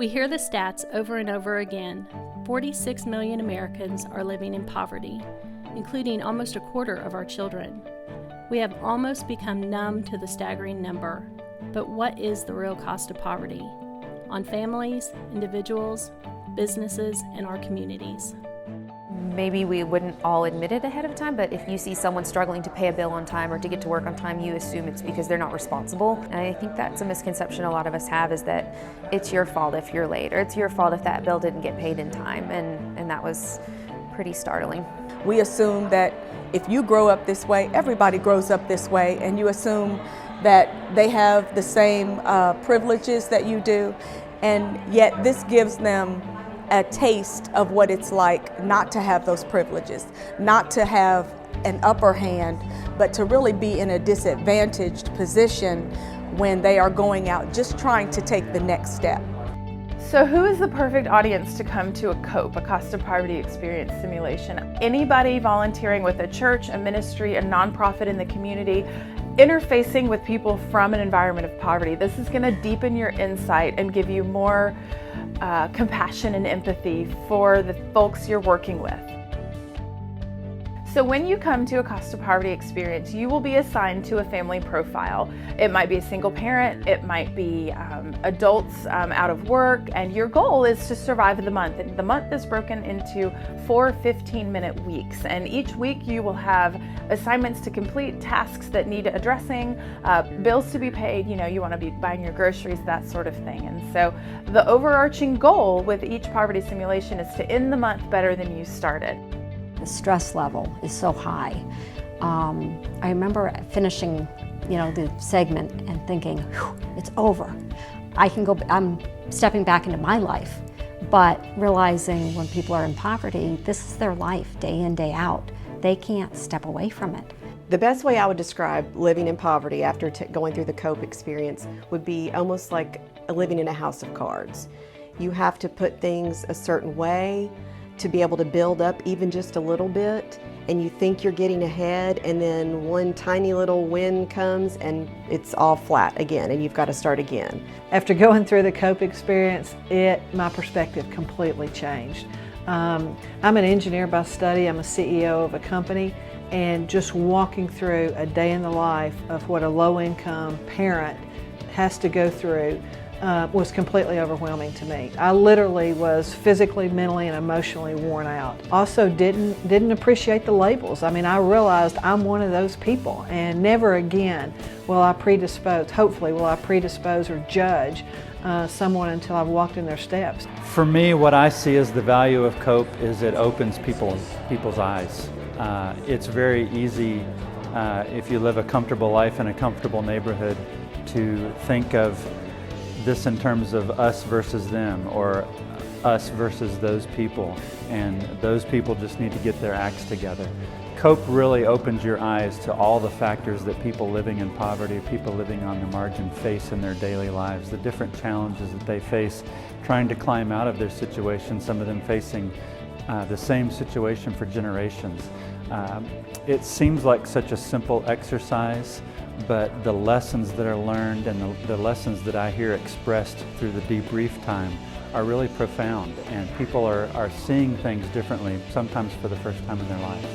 We hear the stats over and over again. 46 million Americans are living in poverty, including almost a quarter of our children. We have almost become numb to the staggering number. But what is the real cost of poverty? On families, individuals, businesses, and our communities. Maybe we wouldn't all admit it ahead of time, but if you see someone struggling to pay a bill on time or to get to work on time, you assume it's because they're not responsible. And I think that's a misconception a lot of us have, is that it's your fault if you're late, or it's your fault if that bill didn't get paid in time, and that was pretty startling. We assume that if you grow up this way, everybody grows up this way, and you assume that they have the same privileges that you do, and yet this gives them a taste of what it's like not to have those privileges, not to have an upper hand, but to really be in a disadvantaged position when they are going out just trying to take the next step. So who is the perfect audience to come to a C.O.P.E, a cost of poverty experience simulation? Anybody volunteering with a church, a ministry, a nonprofit in the community, interfacing with people from an environment of poverty. This is going to deepen your insight and give you more compassion and empathy for the folks you're working with. So when you come to a cost of poverty experience, you will be assigned to a family profile. It might be a single parent, it might be adults out of work, and your goal is to survive the month. And the month is broken into 4 15-minute weeks, and each week you will have assignments to complete, tasks that need addressing, bills to be paid, you want to be buying your groceries, that sort of thing. And so the overarching goal with each poverty simulation is to end the month better than you started. The stress level is so high. I remember finishing, the segment and thinking, it's over. I'm stepping back into my life, but realizing when people are in poverty, this is their life day in, day out. They can't step away from it. The best way I would describe living in poverty after going through the C.O.P.E experience would be almost like living in a house of cards. You have to put things a certain way to be able to build up even just a little bit, and you think you're getting ahead, and then one tiny little win comes and it's all flat again, and you've got to start again. After going through the C.O.P.E experience, my perspective completely changed. I'm an engineer by study, I'm a CEO of a company, and just walking through a day in the life of what a low-income parent has to go through was completely overwhelming to me. I literally was physically, mentally, and emotionally worn out. Also didn't appreciate the labels. I realized I'm one of those people, and never again hopefully will I predispose or judge someone until I've walked in their steps. For me, what I see as the value of C.O.P.E is it opens people's eyes. It's very easy, if you live a comfortable life in a comfortable neighborhood, to think of this in terms of us versus them, or us versus those people, and those people just need to get their acts together. C.O.P.E really opens your eyes to all the factors that people living in poverty, people living on the margin face in their daily lives, the different challenges that they face trying to climb out of their situation, some of them facing the same situation for generations. It seems like such a simple exercise, but the lessons that are learned and the lessons that I hear expressed through the debrief time are really profound, and people are seeing things differently, sometimes for the first time in their lives.